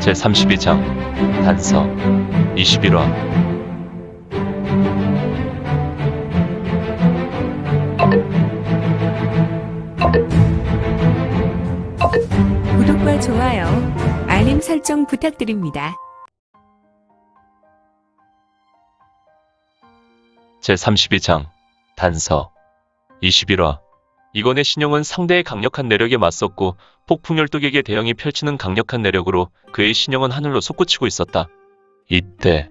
제32장 단서 21화. 구독과 좋아요, 알림 설정 부탁드립니다. 제32장 단서 21화. 이건의 신용은 상대의 강력한 내력에 맞섰고 폭풍 12객의 대형이 펼치는 강력한 내력으로 그의 신용은 하늘로 솟구치고 있었다. 이때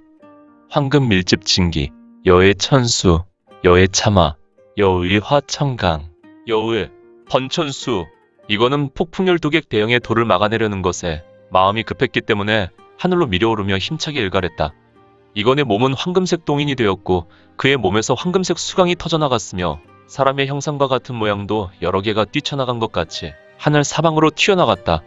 황금 밀집 진기, 여의 천수, 여의 참화, 여의 화천강, 여의 번천수. 이거는 폭풍 12객 대형의 돌을 막아내려는 것에 마음이 급했기 때문에 하늘로 밀어오르며 힘차게 일갈했다. 이건의 몸은 황금색 동인이 되었고 그의 몸에서 황금색 수강이 터져나갔으며 사람의 형상과 같은 모양도 여러 개가 뛰쳐나간 것 같이 하늘 사방으로 튀어나갔다.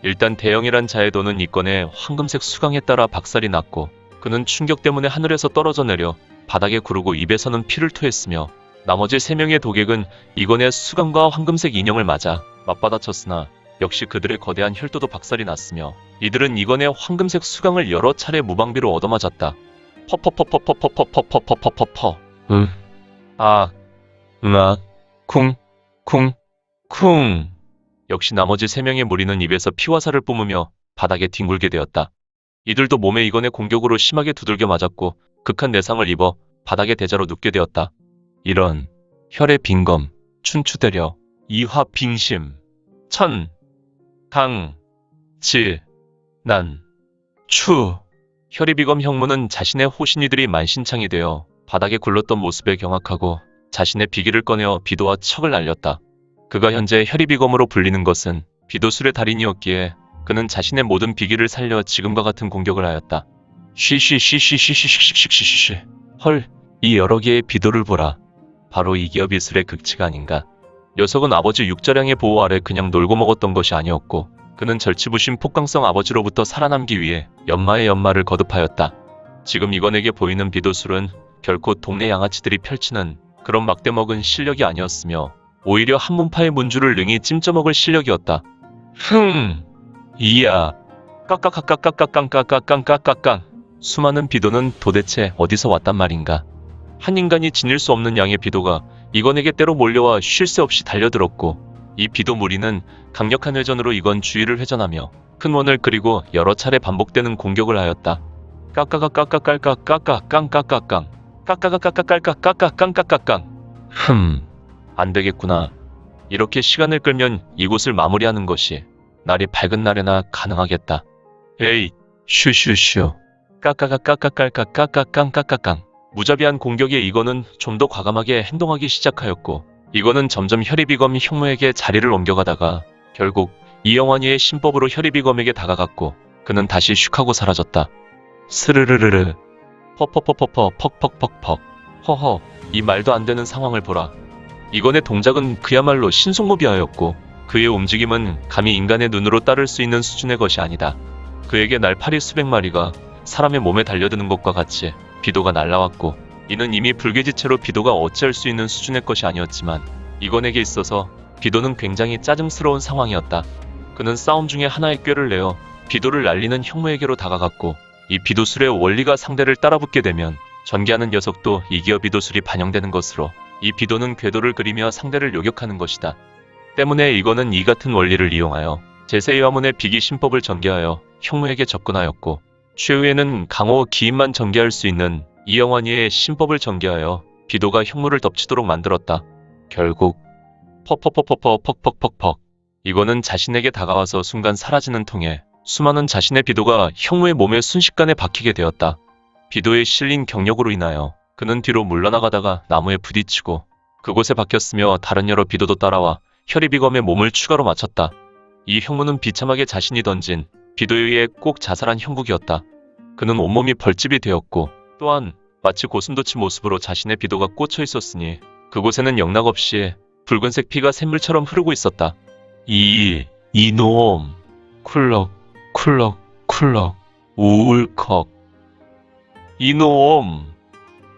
일단 대형이란 자의 도는 이건의 황금색 수강에 따라 박살이 났고 그는 충격 때문에 하늘에서 떨어져 내려 바닥에 구르고 입에서는 피를 토했으며 나머지 3명의 도객은 이건의 수강과 황금색 인형을 맞아 맞받아쳤으나 역시 그들의 거대한 혈도도 박살이 났으며 이들은 이건의 황금색 수강을 여러 차례 무방비로 얻어맞았다. 퍼퍼퍼퍼퍼퍼퍼퍼퍼퍼퍼퍼 응아 쿵쿵쿵. 역시 나머지 3명의 무리는 입에서 피화살을 뿜으며 바닥에 뒹굴게 되었다. 이들도 몸에 이건의 공격으로 심하게 두들겨 맞았고 극한 내상을 입어 바닥에 대자로 눕게 되었다. 이런 혈의 빈검, 춘추대려, 이화 빙심, 천, 강, 지, 난, 추. 혈의 비검 형무는 자신의 호신이들이 만신창이 되어 바닥에 굴렀던 모습에 경악하고 자신의 비기를 꺼내어 비도와 척을 날렸다. 그가 현재 혈의 비검으로 불리는 것은 비도술의 달인이었기에 그는 자신의 모든 비기를 살려 지금과 같은 공격을 하였다. 쉬쉬쉬쉬쉬쉬쉬쉬쉬쉬. 헐, 이 여러 개의 비도를 보라. 바로 이기어비술의 극치가 아닌가. 녀석은 아버지 육자량의 보호 아래 그냥 놀고 먹었던 것이 아니었고 그는 절치부심 폭강성 아버지로부터 살아남기 위해 연마의 연마를 거듭하였다. 지금 이건에게 보이는 비도술은 결코 동네 양아치들이 펼치는 그런 막대먹은 실력이 아니었으며 오히려 한문파의 문주를 능히 찜쪄먹을 실력이었다. 이야. 깍깍깍깍깍깍깍깍깍깍깍. 수많은 비도는 도대체 어디서 왔단 말인가. 한 인간이 지닐 수 없는 양의 비도가 이건에게 때로 몰려와 쉴 새 없이 달려들었고 이 비도 무리는 강력한 회전으로 이건 주위를 회전하며 큰 원을 그리고 여러 차례 반복되는 공격을 하였다. 까까까까까까까까까깡까까깡 까까까까까까까깡까깡. 안 되겠구나. 이렇게 시간을 끌면 이곳을 마무리하는 것이 날이 밝은 날에나 가능하겠다. 에이, 슈슈슈. 까까까까까까까까깡까깡. 무자비한 공격에 이거는 좀 더 과감하게 행동하기 시작하였고 이거는 점점 혈의비검 형무에게 자리를 옮겨가다가 결국 이영환이의 신법으로 혈의비검에게 다가갔고 그는 다시 슉하고 사라졌다. 스르르르르. 퍼퍼퍼퍼퍼 퍽퍽퍽퍽. 허허, 이 말도 안 되는 상황을 보라. 이건의 동작은 그야말로 신속무비하였고 그의 움직임은 감히 인간의 눈으로 따를 수 있는 수준의 것이 아니다. 그에게 날파리 수백 마리가 사람의 몸에 달려드는 것과 같이 비도가 날라왔고 이는 이미 불개지체로 비도가 어찌할 수 있는 수준의 것이 아니었지만 이건에게 있어서 비도는 굉장히 짜증스러운 상황이었다. 그는 싸움 중에 하나의 꾀를 내어 비도를 날리는 형무에게로 다가갔고 이 비도술의 원리가 상대를 따라붙게 되면 전개하는 녀석도 이기어 비도술이 반영되는 것으로 이 비도는 궤도를 그리며 상대를 요격하는 것이다. 때문에 이거는 이 같은 원리를 이용하여 제세의 화문의 비기 신법을 전개하여 형무에게 접근하였고 최후에는 강호 기인만 전개할 수 있는 이영환이의 신법을 전개하여 비도가 형무를 덮치도록 만들었다. 결국 퍼퍼퍼퍼퍼 퍽퍽퍽퍽. 이거는 자신에게 다가와서 순간 사라지는 통에 수많은 자신의 비도가 형무의 몸에 순식간에 박히게 되었다. 비도에 실린 경력으로 인하여 그는 뒤로 물러나가다가 나무에 부딪히고 그곳에 박혔으며 다른 여러 비도도 따라와 혈의비검의 몸을 추가로 맞췄다. 이 형무는 비참하게 자신이 던진 비도에 의해 꼭 자살한 형국이었다. 그는 온몸이 벌집이 되었고 또한 마치 고슴도치 모습으로 자신의 비도가 꽂혀 있었으니 그곳에는 영락없이 붉은색 피가 샘물처럼 흐르고 있었다. 이놈. 쿨럭 쿨럭 쿨럭 우울컥. 이놈.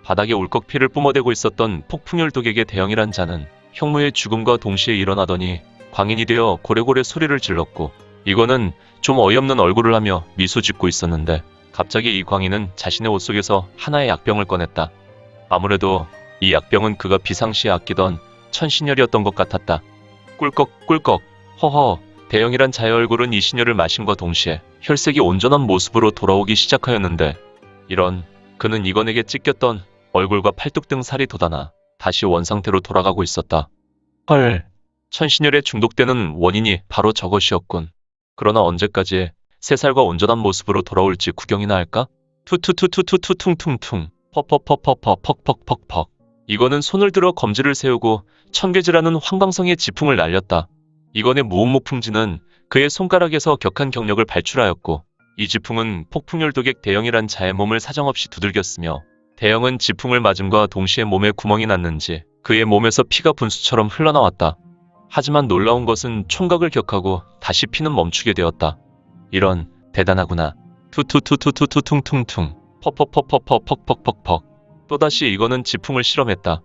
바닥에 울컥 피를 뿜어대고 있었던 폭풍열 독에게 대형이란 자는 형무의 죽음과 동시에 일어나더니 광인이 되어 고래고래 소리를 질렀고 이거는 좀 어이없는 얼굴을 하며 미소 짓고 있었는데 갑자기 이 광희는 자신의 옷 속에서 하나의 약병을 꺼냈다. 아무래도 이 약병은 그가 비상시에 아끼던 천신열이었던 것 같았다. 꿀꺽 꿀꺽. 허허. 대영이란 자의 얼굴은 이 신열을 마신과 동시에 혈색이 온전한 모습으로 돌아오기 시작하였는데 이런 그는 이건에게 찢겼던 얼굴과 팔뚝 등 살이 돋아나 다시 원상태로 돌아가고 있었다. 헐. 천신열에 중독되는 원인이 바로 저것이었군. 그러나 언제까지 세 살과 온전한 모습으로 돌아올지 구경이나 할까? 투투투투투퉁퉁퉁 퍼퍼퍼퍼퍼 퍽퍽퍽퍽. 이거는 손을 들어 검지를 세우고 청개지라는 황방성의 지풍을 날렸다. 이건의 무음목풍지는 그의 손가락에서 격한 경력을 발출하였고 이 지풍은 폭풍열도객 대영이란 자의 몸을 사정없이 두들겼으며 대영은 지풍을 맞음과 동시에 몸에 구멍이 났는지 그의 몸에서 피가 분수처럼 흘러나왔다. 하지만 놀라운 것은 총각을 격하고 다시 피는 멈추게 되었다. 이런 대단하구나. 투투투투투퉁퉁퉁 퍼퍼퍼퍼퍼 퍽퍽퍽퍽. 또다시 이거는 지풍을 실험했다.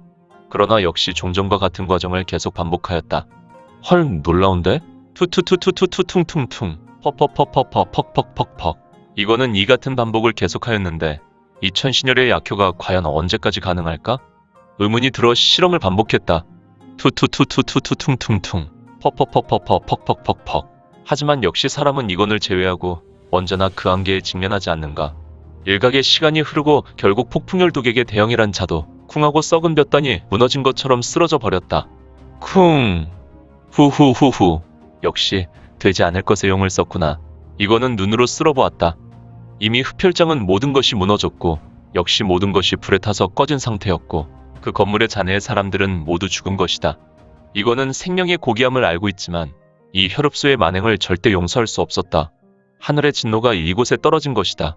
그러나 역시 종전과 같은 과정을 계속 반복하였다. 헐, 놀라운데? 투투투투투퉁퉁퉁 퍼퍼퍼퍼퍼 퍽퍽퍽퍽. 이거는 이 같은 반복을 계속하였는데 이 천신열의 약효가 과연 언제까지 가능할까? 의문이 들어 실험을 반복했다. 투투투투투퉁퉁퉁 퍼퍼퍼퍼퍼 퍽퍽퍽퍽. 하지만 역시 사람은 이건을 제외하고 언제나 그 한계에 직면하지 않는가. 일각의 시간이 흐르고 결국 폭풍열독에게 대영이란 자도 쿵하고 썩은 볕단이 무너진 것처럼 쓰러져 버렸다. 쿵. 후후후후. 역시 되지 않을 것에 용을 썼구나. 이거는 눈으로 쓸어보았다. 이미 흡혈장은 모든 것이 무너졌고 역시 모든 것이 불에 타서 꺼진 상태였고 그 건물의 잔해의 사람들은 모두 죽은 것이다. 이거는 생명의 고귀함을 알고 있지만 이 혈흡수의 만행을 절대 용서할 수 없었다. 하늘의 진노가 이곳에 떨어진 것이다.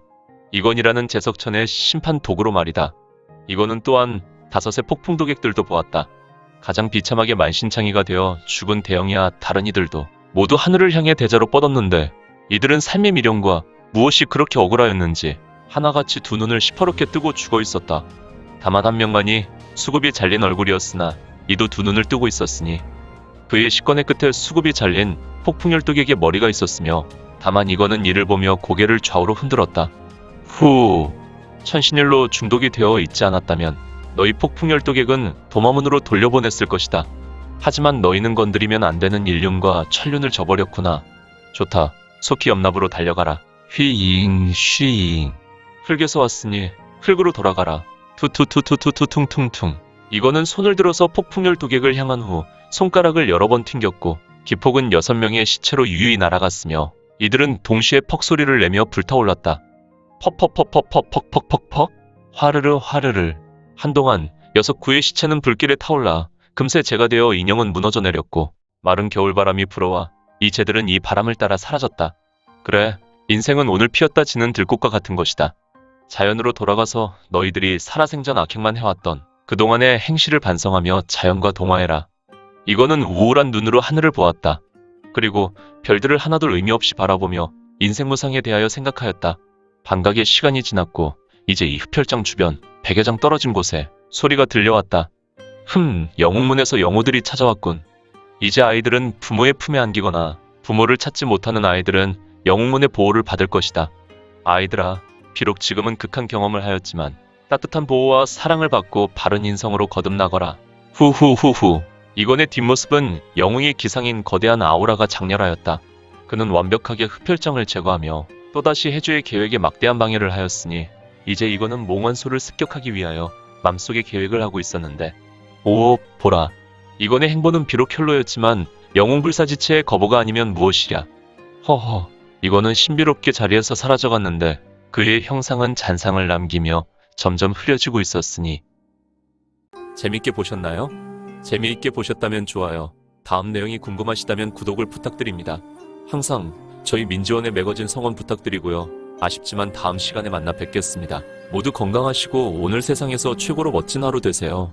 이건이라는 제석천의 심판 도구로 말이다. 이거는 또한 다섯의 폭풍도객들도 보았다. 가장 비참하게 만신창이가 되어 죽은 대영이와 다른 이들도 모두 하늘을 향해 대자로 뻗었는데 이들은 삶의 미련과 무엇이 그렇게 억울하였는지 하나같이 두 눈을 시퍼렇게 뜨고 죽어 있었다. 다만 한 명만이 수급이 잘린 얼굴이었으나 이도 두 눈을 뜨고 있었으니 그의 식권의 끝에 수급이 잘린 폭풍열독에게 머리가 있었으며 다만 이거는 이를 보며 고개를 좌우로 흔들었다. 후. 천신열로 중독이 되어 있지 않았다면 너희 폭풍열독액은 도마문으로 돌려보냈을 것이다. 하지만 너희는 건드리면 안 되는 인륜과 천륜을 저버렸구나. 좋다. 속히 옆납으로 달려가라. 휘잉 쉬잉. 흙에서 왔으니 흙으로 돌아가라. 투투투투투퉁퉁퉁. 이거는 손을 들어서 폭풍열독액을 향한 후 손가락을 여러 번 튕겼고 기폭은 6명의 시체로 유유히 날아갔으며 이들은 동시에 퍽 소리를 내며 불타올랐다. 퍽퍽퍽퍽퍽퍽퍽퍽. 화르르 화르르. 한동안 6구의 시체는 불길에 타올라 금세 재가 되어 인형은 무너져 내렸고 마른 겨울바람이 불어와 이 재들은 이 바람을 따라 사라졌다. 그래, 인생은 오늘 피었다 지는 들꽃과 같은 것이다. 자연으로 돌아가서 너희들이 살아생전 악행만 해왔던 그동안의 행실을 반성하며 자연과 동화해라. 이거는 우울한 눈으로 하늘을 보았다. 그리고 별들을 하나둘 의미 없이 바라보며 인생무상에 대하여 생각하였다. 반각의 시간이 지났고 이제 이 흡혈장 주변 100여 장 떨어진 곳에 소리가 들려왔다. 영웅문에서 영호들이 찾아왔군. 이제 아이들은 부모의 품에 안기거나 부모를 찾지 못하는 아이들은 영웅문의 보호를 받을 것이다. 아이들아, 비록 지금은 극한 경험을 하였지만 따뜻한 보호와 사랑을 받고 바른 인성으로 거듭나거라. 후후후후. 이건의 뒷모습은 영웅의 기상인 거대한 아우라가 장렬하였다. 그는 완벽하게 흡혈장을 제거하며 또다시 해주의 계획에 막대한 방해를 하였으니 이제 이거는 몽환소를 습격하기 위하여 맘속에 계획을 하고 있었는데 오, 보라. 이건의 행보는 비록 혈로였지만 영웅불사지체의 거보가 아니면 무엇이랴. 허허. 이거는 신비롭게 자리에서 사라져갔는데 그의 형상은 잔상을 남기며 점점 흐려지고 있었으니. 재밌게 보셨나요? 재미있게 보셨다면 좋아요. 다음 내용이 궁금하시다면 구독을 부탁드립니다. 항상 저희 민지원의 매거진 성원 부탁드리고요. 아쉽지만 다음 시간에 만나 뵙겠습니다. 모두 건강하시고 오늘 세상에서 최고로 멋진 하루 되세요.